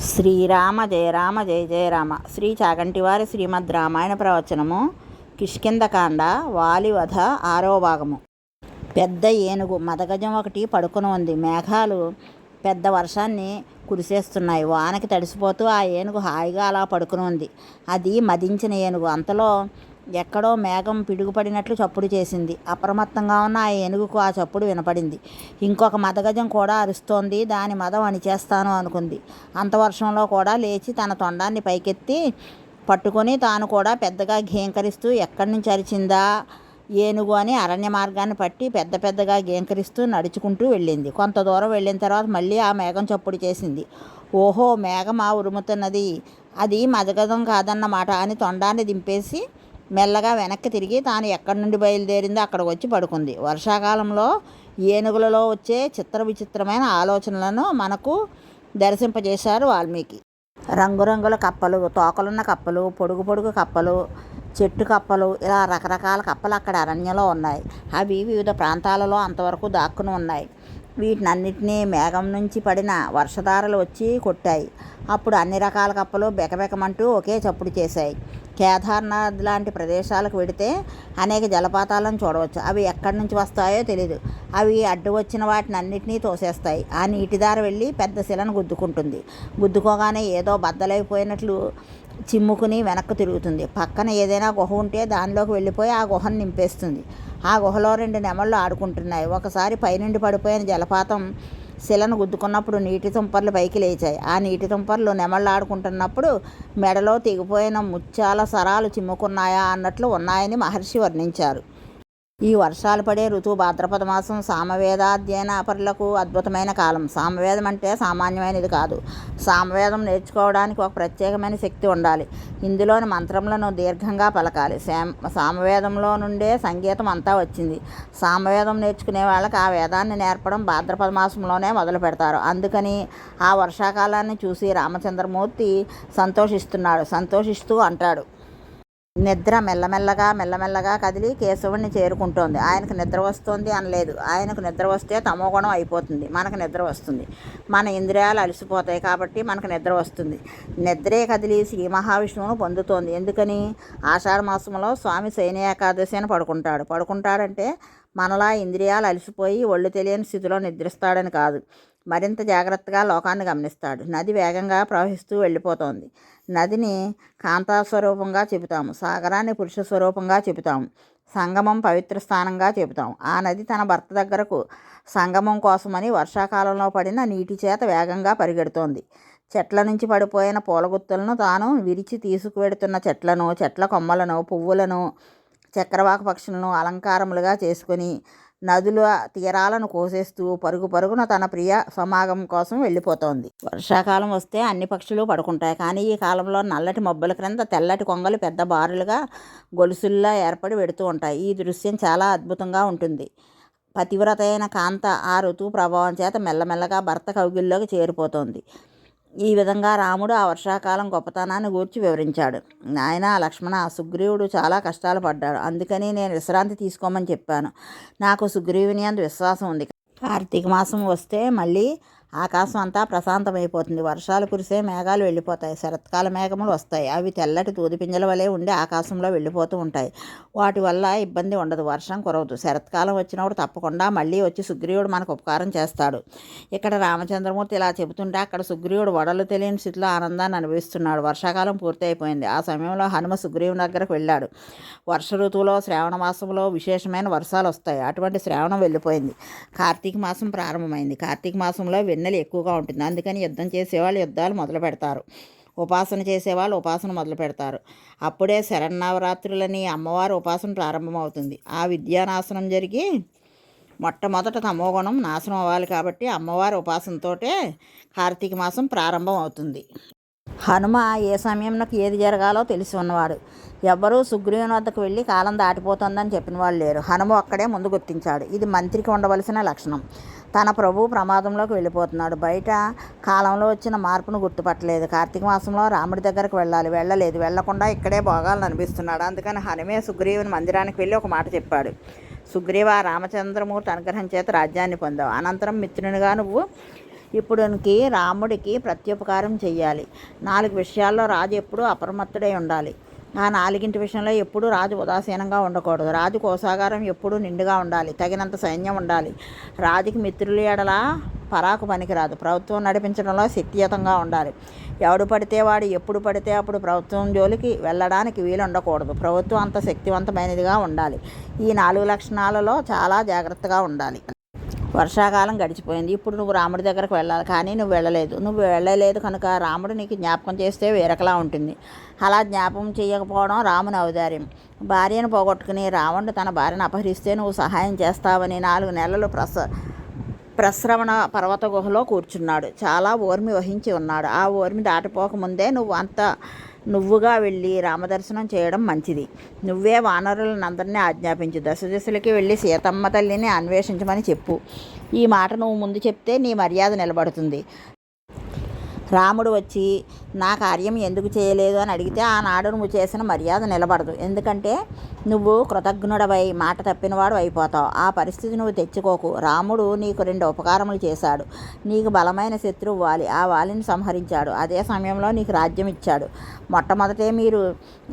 శ్రీరామ జయ రామ జయ జయ రామ. శ్రీ చాగంటివారి శ్రీమద్ రామాయణ ప్రవచనము కిష్కింధకాండ వాలివధ 6వ భాగము. పెద్ద ఏనుగు మదగజం ఒకటి పడుకుని ఉంది. మేఘాలు పెద్ద వర్షాన్ని కురిసేస్తున్నాయి. వానకి తడిసిపోతూ ఆ ఏనుగు హాయిగా అలా పడుకుని ఉంది. అది మదించిన ఏనుగు. అంతలో ఎక్కడో మేఘం పిడుగుపడినట్లు చప్పుడు చేసింది. అప్రమత్తంగా ఉన్న ఆ ఏనుగుకు ఆ చప్పుడు వినపడింది. ఇంకొక మదగజం కూడా అరుస్తోంది. దాని మదం అణిచేస్తాను అనుకుంది. అంత వర్షంలో కూడా లేచి తన తొండాన్ని పైకెత్తి పట్టుకొని తాను కూడా పెద్దగా ఘేంకరిస్తూ ఎక్కడి నుంచి అరిచిందా ఏనుగు అని అరణ్య మార్గాన్ని పట్టి పెద్ద పెద్దగా గేంకరిస్తూ నడుచుకుంటూ వెళ్ళింది. కొంత దూరం వెళ్ళిన తర్వాత మళ్ళీ ఆ మేఘం చప్పుడు చేసింది. ఓహో, మేఘమా ఉరుముతున్నది, అది మదగజం కాదన్నమాట అని తొండాన్ని దింపేసి మెల్లగా వెనక్కి తిరిగి తాను ఎక్కడి నుండి బయలుదేరిందో అక్కడికి వచ్చి పడుకుంది. వర్షాకాలంలో ఏనుగులలో వచ్చే చిత్ర విచిత్రమైన ఆలోచనలను మనకు దర్శింపజేశారు వాల్మీకి. రంగురంగుల కప్పలు, తోకలున్న కప్పలు, పొడుగు పొడుగు కప్పలు, చెట్టు కప్పలు, ఇలా రకరకాల కప్పలు అక్కడ అరణ్యంలో ఉన్నాయి. అవి వివిధ ప్రాంతాలలో అంతవరకు దాక్కుని ఉన్నాయి. వీటినన్నిటినీ మేఘం నుంచి పడిన వర్షధారలు వచ్చి కొట్టాయి. అప్పుడు అన్ని రకాల కప్పలు బెకబెకమంటూ ఒకే చప్పుడు చేశాయి. కేదార్నాథ్ లాంటి ప్రదేశాలకు వెడితే అనేక జలపాతాలను చూడవచ్చు. అవి ఎక్కడి నుంచి వస్తాయో తెలియదు. అవి అడ్డు వచ్చిన వాటిని అన్నిటినీ తోసేస్తాయి. ఆ నీటిదార వెళ్ళి పెద్ద శిలను గుద్దుకుంటుంది. గుద్దుకోగానే ఏదో బద్దలైపోయినట్లు చిమ్ముకుని వెనక్కు తిరుగుతుంది. పక్కన ఏదైనా గుహ ఉంటే దానిలోకి వెళ్ళిపోయి ఆ గుహను నింపేస్తుంది. ఆ గుహలో 2 నెమళ్ళు ఆడుకుంటున్నాయి. ఒకసారి పైనుండి పడిపోయిన జలపాతం శిలను గుద్దుకున్నప్పుడు నీటి తుంపర్లు పైకి లేచాయి. ఆ నీటి తుంపర్లు నెమళ్ళు ఆడుకుంటున్నప్పుడు మెడలో తెగిపోయిన ముత్యాల సరాలు చిమ్ముకున్నాయా అన్నట్లు ఉన్నాయని మహర్షి వర్ణించారు. ఈ వర్షాలు పడే ఋతువు భాద్రపద మాసం సామవేదాధ్యయనపరులకు అద్భుతమైన కాలం. సామవేదం అంటే సామాన్యమైనది కాదు. సామవేదం నేర్చుకోవడానికి ఒక ప్రత్యేకమైన శక్తి ఉండాలి. ఇందులోని మంత్రములను దీర్ఘంగా పలకాలి. సామవేదంలో నుండే సంగీతం అంతా వచ్చింది. సామవేదం నేర్చుకునే వాళ్ళకి ఆ వేదాన్ని నేర్పడం భాద్రపద మాసంలోనే మొదలు పెడతారు. అందుకని ఆ వర్షాకాలాన్ని చూసి రామచంద్రమూర్తి సంతోషిస్తూ అంటాడు, నిద్ర మెల్లమెల్లగా కదిలి కేశవుణ్ణి చేరుకుంటోంది. ఆయనకు నిద్ర వస్తోంది అనలేదు. ఆయనకు నిద్ర వస్తే తమోగుణం అయిపోతుంది, మనకు నిద్ర వస్తుంది. మన ఇంద్రియాలు అలసిపోతాయి కాబట్టి మనకు నిద్ర వస్తుంది. నిద్రే కదిలి శ్రీ మహావిష్ణువును పొందుతోంది. ఎందుకని? ఆషాఢ మాసంలో స్వామి శయన ఏకాదశి అని పడుకుంటాడంటే మనలా ఇంద్రియాలు అలసిపోయి ఒళ్ళు తెలియని స్థితిలో నిద్రిస్తాడని కాదు. మరింత జాగ్రత్తగా లోకాన్ని గమనిస్తాడు. నది వేగంగా ప్రవహిస్తూ వెళ్ళిపోతోంది. నదిని కాంతాస్వరూపంగా చెబుతాము, సాగరాన్ని పురుష స్వరూపంగా చెబుతాము, సంగమం పవిత్ర స్థానంగా చెబుతాము. ఆ నది తన భర్త దగ్గరకు సంగమం కోసమని వర్షాకాలంలో పడిన నీటి చేత వేగంగా పరిగెడుతోంది. చెట్ల నుంచి పడిపోయిన పూలగుత్తులను తాను విరిచి తీసుకువెడుతున్న చెట్ల కొమ్మలను, పువ్వులను, చక్రవాక పక్షులను అలంకారములుగా చేసుకుని నదుల తీరాలను కోసేస్తూ పరుగున తన ప్రియ సమాగం కోసం వెళ్ళిపోతోంది. వర్షాకాలం వస్తే అన్ని పక్షులు పడుకుంటాయి. కానీ ఈ కాలంలో నల్లటి మబ్బుల క్రింద తెల్లటి కొంగలు పెద్ద బారులుగా గొలుసుల్లా ఏర్పడి వెడుతూ ఉంటాయి. ఈ దృశ్యం చాలా అద్భుతంగా ఉంటుంది. పతివ్రత అయిన కాంత ఆ ఋతువు ప్రభావం చేత మెల్లమెల్లగా భర్త కౌగిల్లోకి చేరిపోతోంది. ఈ విధంగా రాముడు ఆ వర్షాకాలం గొప్పతనాన్ని గూర్చి వివరించాడు. నాయనా లక్ష్మణ, సుగ్రీవుడు చాలా కష్టాలు పడ్డాడు. అందుకని నేను విశ్రాంతి తీసుకోమని చెప్పాను. నాకు సుగ్రీవుని యందు విశ్వాసం ఉంది. కార్తీక మాసం వస్తే మళ్ళీ ఆకాశం అంతా ప్రశాంతమైపోతుంది. వర్షాలు కురిసే మేఘాలు వెళ్ళిపోతాయి. శరత్కాల మేఘములు వస్తాయి. అవి తెల్లటి దూదిపింజల వలె ఉండి ఆకాశంలో వెళ్ళిపోతూ ఉంటాయి. వాటి వల్ల ఇబ్బంది ఉండదు, వర్షం కురవదు. శరత్కాలం వచ్చినప్పుడు తప్పకుండా మళ్ళీ వచ్చి సుగ్రీవుడు మనకు ఉపకారం చేస్తాడు. ఇక్కడ రామచంద్రమూర్తి ఇలా చెబుతుంటే అక్కడ సుగ్రీవుడు వడలు తెలియని స్థితిలో ఆనందాన్ని అనుభవిస్తున్నాడు. వర్షాకాలం పూర్తి అయిపోయింది. ఆ సమయంలో హనుమ సుగ్రీవుని దగ్గరకు వెళ్ళాడు. వర్ష ఋతువులో శ్రావణ మాసంలో విశేషమైన వర్షాలు వస్తాయి. అటువంటి శ్రావణం వెళ్ళిపోయింది. కార్తీక మాసం ప్రారంభమైంది. కార్తీక మాసంలో వెన్నెలు ఎక్కువగా ఉంటుంది. అందుకని యుద్ధం చేసేవాళ్ళు యుద్ధాలు మొదలు పెడతారు. ఉపాసన చేసేవాళ్ళు ఉపాసన మొదలు పెడతారు. అప్పుడే శరన్నవరాత్రులని అమ్మవారి ఉపాసన ప్రారంభమవుతుంది. ఆ విద్యానాశనం జరిగి మొట్టమొదట తమోగుణం నాశనం అవ్వాలి కాబట్టి అమ్మవారి ఉపాసనతోటే కార్తీక మాసం ప్రారంభం అవుతుంది. హనుమ ఏ సమయంలోకి ఏది జరగాలో తెలిసి ఉన్నవాడు. ఎవ్వరూ సుగ్రీవుని వద్దకు వెళ్ళి కాలం దాటిపోతుందని చెప్పిన వాళ్ళు లేరు. హనుమ ఒక్కడే ముందు గుర్తించాడు. ఇది మంత్రికి ఉండవలసిన లక్షణం. తన ప్రభువు ప్రమాదంలోకి వెళ్ళిపోతున్నాడు. బయట కాలంలో వచ్చిన మార్పును గుర్తుపట్టలేదు. కార్తీక మాసంలో రాముడి దగ్గరకు వెళ్ళలేదు. వెళ్లకుండా ఇక్కడే భోగాలను అనిపిస్తున్నాడు. అందుకని హనుమే సుగ్రీవుని మందిరానికి వెళ్ళి ఒక మాట చెప్పాడు. సుగ్రీవ, రామచంద్రమూర్తి అనుగ్రహం చేత రాజ్యాన్ని పొందావు. అనంతరం మిత్రునిగా నువ్వు ఇప్పుడుకి రాముడికి ప్రత్యుపకారం చెయ్యాలి. 4 విషయాల్లో రాజు ఎప్పుడూ అప్రమత్తుడై ఉండాలి. ఆ 4 విషయంలో ఎప్పుడూ రాజు ఉదాసీనంగా ఉండకూడదు. రాజు కోశాగారం ఎప్పుడూ నిండుగా ఉండాలి. తగినంత సైన్యం ఉండాలి. రాజుకి మిత్రుల ఎడల పరాకు పనికిరాదు. ప్రభుత్వం నడిపించడంలో శక్తియుతంగా ఉండాలి. ఎవడు పడితే వాడు ఎప్పుడు పడితే అప్పుడు ప్రభుత్వం జోలికి వెళ్ళడానికి వీలు ఉండకూడదు. ప్రభుత్వం అంత శక్తివంతమైనదిగా ఉండాలి. ఈ 4 లక్షణాలలో చాలా జాగ్రత్తగా ఉండాలి. వర్షాకాలం గడిచిపోయింది. ఇప్పుడు నువ్వు రాముడి దగ్గరకు వెళ్ళాలి, కానీ నువ్వు వెళ్ళలేదు కనుక రాముడు నీకు జ్ఞాపకం చేస్తే వేరొకలా ఉంటుంది. అలా జ్ఞాపకం చేయకపోవడం రాముని ఔదార్యం. భార్యను పోగొట్టుకుని రావణుడు తన భార్యను అపహరిస్తే నువ్వు సహాయం చేస్తావని 4 నెలలు ప్రస్రవణ పర్వత గుహలో కూర్చున్నాడు. చాలా ఓర్మి వహించి ఉన్నాడు. ఆ ఓర్మి దాటిపోకముందే నువ్వుగా వెళ్ళి రామదర్శనం చేయడం మంచిది. నువ్వే వానరులనందరినీ ఆజ్ఞాపించు. దశలకి వెళ్ళి సీతమ్మ తల్లిని అన్వేషించమని చెప్పు. ఈ మాట నువ్వు ముందు చెప్తే నీ మర్యాద నిలబడుతుంది. రాముడు వచ్చి నా కార్యం ఎందుకు చేయలేదు అని అడిగితే ఆనాడు నువ్వు చేసిన మర్యాద నిలబడదు. ఎందుకంటే నువ్వు కృతజ్ఞుడవై మాట తప్పినవాడు అయిపోతావు. ఆ పరిస్థితి నువ్వు తెచ్చుకోకు. రాముడు నీకు 2 ఉపకారములు చేశాడు. నీకు బలమైన శత్రువు వాలి. ఆ వాలిని సంహరించాడు. అదే సమయంలో నీకు రాజ్యం ఇచ్చాడు. మొట్టమొదటే మీరు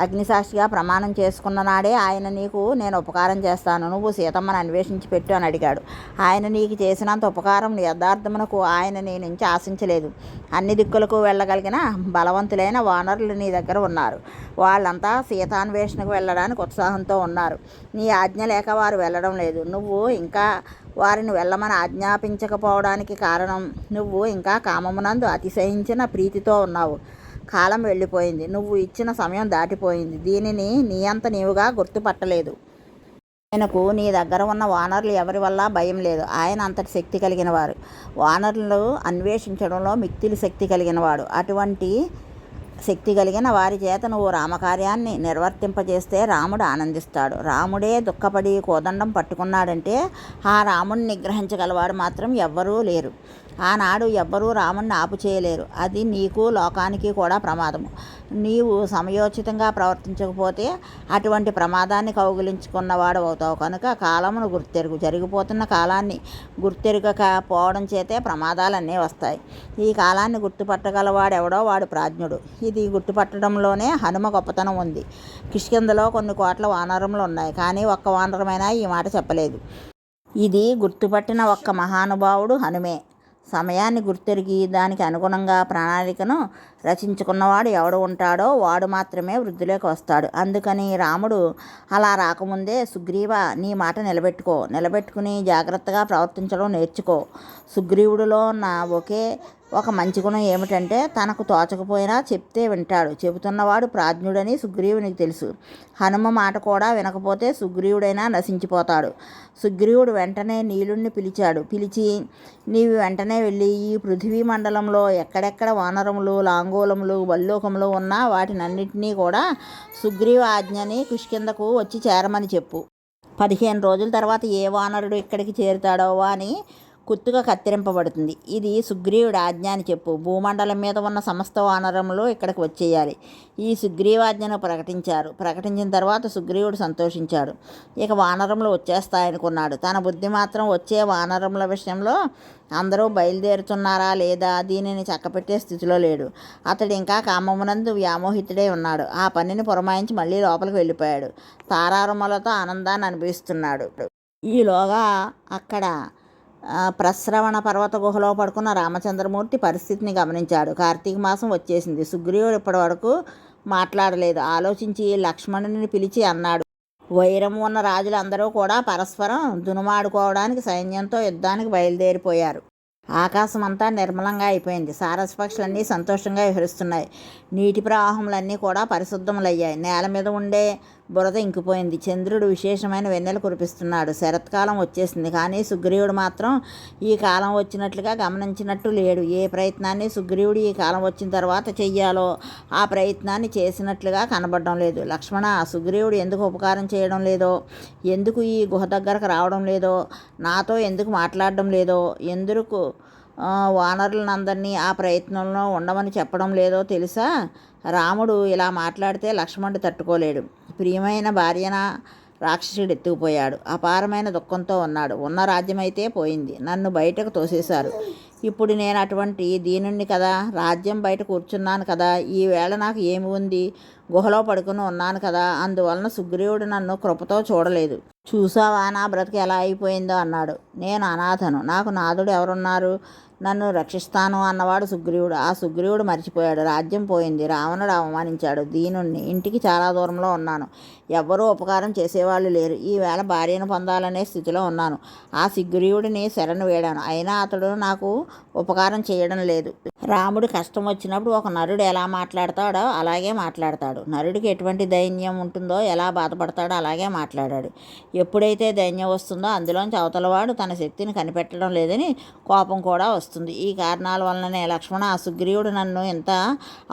అగ్నిసాక్షిగా ప్రమాణం చేసుకున్న నాడే ఆయన నీకు నేను ఉపకారం చేస్తాను, నువ్వు సీతమ్మను అన్వేషించి పెట్టు అని అడిగాడు. ఆయన నీకు చేసినంత ఉపకారం యథార్థమునకు ఆయన నీ నుంచి ఆశించలేదు. అన్ని దిక్కులకు వెళ్ళగలిగిన బలవంతులైన వానరులు నీ దగ్గర ఉన్నారు. వాళ్ళంతా సీతాన్వేషణకు వెళ్ళడానికి ఉత్సాహంతో ఉన్నారు. నీ ఆజ్ఞ లేక వారు వెళ్ళడం లేదు. నువ్వు ఇంకా వారిని వెళ్ళమని ఆజ్ఞాపించకపోవడానికి కారణం నువ్వు ఇంకా కామమునందు అతిశయించిన ప్రీతితో ఉన్నావు. కాలం వెళ్ళిపోయింది. నువ్వు ఇచ్చిన సమయం దాటిపోయింది. దీనిని నీ అంత నీవుగా గుర్తుపట్టలేదు. ఆయనకు నీ దగ్గర ఉన్న వానరులు ఎవరి వల్ల భయం లేదు. ఆయన అంతటి శక్తి కలిగిన వారు. వానరులు అన్వేషించడంలో మిక్కిలి శక్తి కలిగినవాడు. అటువంటి శక్తి కలిగిన వారి చేత నువ్వు రామకార్యాన్ని నిర్వర్తింపజేస్తే రాముడు ఆనందిస్తాడు. రాముడే దుఃఖపడి కోదండం పట్టుకున్నాడంటే ఆ రాముడిని నిగ్రహించగలవాడు మాత్రం ఎవ్వరూ లేరు. ఆనాడు ఎవ్వరూ రాముడిని ఆపు చేయలేరు. అది నీకు లోకానికి కూడా ప్రమాదము. నీవు సమయోచితంగా ప్రవర్తించకపోతే అటువంటి ప్రమాదాన్ని కౌగిలించుకున్నవాడు అవుతావు. కనుక కాలమును గుర్తెరుగు. జరిగిపోతున్న కాలాన్ని గుర్తెరగకపోవడం చేతే ప్రమాదాలన్నీ వస్తాయి. ఈ కాలాన్ని గుర్తుపట్టగలవాడెవడో వాడు ప్రాజ్ఞుడు. ఇది గుర్తుపట్టడంలోనే హనుమ గొప్పతనం ఉంది. కిష్కింధలో కొన్ని కోట్ల వానరములు ఉన్నాయి, కానీ ఒక్క వానరమైనా ఈ మాట చెప్పలేదు. ఇది గుర్తుపట్టిన ఒక్క మహానుభావుడు హనుమే. సమయాన్ని గుర్తెరిగి దానికి అనుగుణంగా ప్రణాళికను రచించుకున్నవాడు ఎవడు ఉంటాడో వాడు మాత్రమే వృద్ధిలోకి వస్తాడు. అందుకని రాముడు అలా రాకముందే సుగ్రీవ నీ మాట నిలబెట్టుకుని జాగ్రత్తగా ప్రవర్తించడం నేర్చుకో. సుగ్రీవుడిలో ఉన్న ఒక మంచి గుణం ఏమిటంటే తనకు తోచకపోయినా చెప్తే వింటాడు. చెబుతున్నవాడు ప్రాజ్ఞుడని సుగ్రీవునికి తెలుసు. హనుమ మాట కూడా వినకపోతే సుగ్రీవుడైనా నశించిపోతాడు. సుగ్రీవుడు వెంటనే నీలుణ్ణి పిలిచి నీవు వెంటనే వెళ్ళి ఈ పృథివీ మండలంలో ఎక్కడెక్కడ వానరములు, లాంగూలములు, వల్లోకములు ఉన్నా వాటినన్నింటినీ కూడా సుగ్రీవ ఆజ్ఞని కిష్కింధకు వచ్చి చేరమని చెప్పు. 15 రోజుల తర్వాత ఏ వానరుడు ఇక్కడికి చేరుతాడో అని కుత్తుగా కత్తిరింపబడుతుంది. ఇది సుగ్రీవుడి ఆజ్ఞ అని చెప్పు. భూమండలం మీద ఉన్న సమస్త వానరములు ఇక్కడికి వచ్చేయాలి. ఈ సుగ్రీవాజ్ఞను ప్రకటించిన తర్వాత సుగ్రీవుడు సంతోషించాడు. ఇక వానరములు వచ్చేస్తాయనుకున్నాడు. తన బుద్ధి మాత్రం వచ్చే వానరముల విషయంలో అందరూ బయలుదేరుతున్నారా లేదా దీనిని చక్కపెట్టే స్థితిలో లేడు. అతడు ఇంకా కామమునందు వ్యామోహితుడై ఉన్నాడు. ఆ పనిని పురమాయించి మళ్ళీ లోపలికి వెళ్ళిపోయాడు. తారారములతో ఆనందాన్ని అనుభవిస్తున్నాడు. ఈలోగా అక్కడ ప్రస్రవణ పర్వత గుహలో పడుకున్న రామచంద్రమూర్తి పరిస్థితిని గమనించాడు. కార్తీక మాసం వచ్చేసింది. సుగ్రీవుడు ఇప్పటి వరకు మాట్లాడలేదు. ఆలోచించి లక్ష్మణుని పిలిచి అన్నాడు, వైరము ఉన్న రాజులందరూ కూడా పరస్పరం దునుమాడుకోవడానికి సైన్యంతో యుద్ధానికి బయలుదేరిపోయారు. ఆకాశం అంతా నిర్మలంగా అయిపోయింది. సారస్పక్షులన్నీ సంతోషంగా విహరిస్తున్నాయి. నీటి ప్రవాహములన్నీ కూడా పరిశుద్ధములయ్యాయి. నేల మీద ఉండే బురద ఇంకిపోయింది. చంద్రుడు విశేషమైన వెన్నెల కురిపిస్తున్నాడు. శరత్కాలం వచ్చేసింది. కానీ సుగ్రీవుడు మాత్రం ఈ కాలం వచ్చినట్లుగా గమనించినట్టు లేడు. ఏ ప్రయత్నాన్ని సుగ్రీవుడు ఈ కాలం వచ్చిన తర్వాత చెయ్యాలో ఆ ప్రయత్నాన్ని చేసినట్లుగా కనబడడం లేదు. లక్ష్మణ, సుగ్రీవుడు ఎందుకు ఉపకారం చేయడం లేదో, ఎందుకు ఈ గుహ దగ్గరకు రావడం లేదో, నాతో ఎందుకు మాట్లాడడం లేదో, ఎందుకు వానరులందరినీ ఆ ప్రయత్నంలో ఉండమని చెప్పడం లేదో తెలుసా? రాముడు ఇలా మాట్లాడితే లక్ష్మణుడు తట్టుకోలేడు. ప్రియమైన భార్యన రాక్షసుడు ఎత్తుకుపోయాడు. అపారమైన దుఃఖంతో ఉన్నాడు. ఉన్న రాజ్యమైతే పోయింది. నన్ను బయటకు తోసేశారు. ఇప్పుడు నేను అటువంటి దీనుణ్ణి కదా, రాజ్యం బయట కూర్చున్నాను కదా, ఈవేళ నాకు ఏమి ఉంది, గుహలో పడుకుని ఉన్నాను కదా, అందువలన సుగ్రీవుడు నన్ను కృపతో చూడలేదు. చూసావా నా బ్రతికి ఎలా అయిపోయిందో అన్నాడు. నేను అనాథను, నాకు నాథుడు ఎవరున్నారు, నన్ను రక్షిస్తాను అన్నవాడు సుగ్రీవుడు. ఆ సుగ్రీవుడు మర్చిపోయాడు. రాజ్యం పోయింది, రావణుడు అవమానించాడు, దీనుణ్ణి, ఇంటికి చాలా దూరంలో ఉన్నాను, ఎవ్వరూ ఉపకారం చేసేవాళ్ళు లేరు, ఈవేళ భార్యను పొందాలనే స్థితిలో ఉన్నాను. ఆ సుగ్రీవుడిని శరణు వేడాను, అయినా అతడు నాకు ఉపకారం చేయడం లేదు. రాముడు కష్టం వచ్చినప్పుడు ఒక నరుడు ఎలా మాట్లాడతాడో అలాగే మాట్లాడతాడు. నరుడికి ఎటువంటి దైన్యం ఉంటుందో, ఎలా బాధపడతాడో అలాగే మాట్లాడాడు. ఎప్పుడైతే దైన్యం వస్తుందో అందులోంచి అవతలవాడు తన శక్తిని కనిపెట్టడం లేదని కోపం కూడా వస్తుంది. ఈ కారణాల వలననే లక్ష్మణ, ఆ సుగ్రీవుడు నన్ను ఎంత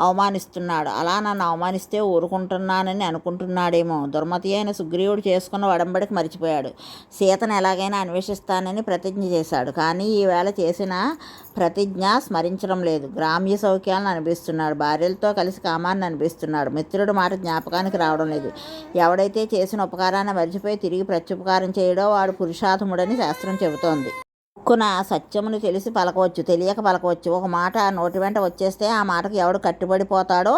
అవమానిస్తున్నాడు. అలా నన్ను అవమానిస్తే ఊరుకుంటున్నానని అనుకుంటున్నాడేమో. దుర్మతి అయిన సుగ్రీవుడు చేసుకున్న వడంబడికి మరిచిపోయాడు. సీతను ఎలాగైనా అన్వేషిస్తానని ప్రతిజ్ఞ చేశాడు. కానీ ఈవేళ చేసిన ప్రతిజ్ఞ స్మరించడం లేదు. గ్రామ్య సౌఖ్యాలను అనిపిస్తున్నాడు, భార్యలతో కలిసి కామాన్ని అనిపిస్తున్నాడు, మిత్రుడు మాట జ్ఞాపకానికి రావడం లేదు. ఎవడైతే చేసిన ఉపకారాన్ని మరిచిపోయి తిరిగి ప్రత్యుపకారం చేయడో వాడు పురుషార్థముడని శాస్త్రం చెబుతోంది. ముక్కున సత్యమును తెలిసి పలకవచ్చు, తెలియక పలకవచ్చు. ఒక మాట నోటి వెంట వచ్చేస్తే ఆ మాటకు ఎవడు కట్టుబడిపోతాడో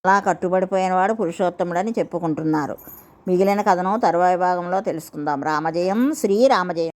అలా కట్టుబడిపోయిన వాడు పురుషోత్తముడని చెప్పుకుంటున్నారు. మిగిలిన కథను తరువాయి భాగంలో తెలుసుకుందాం. రామజయం శ్రీరామజయం.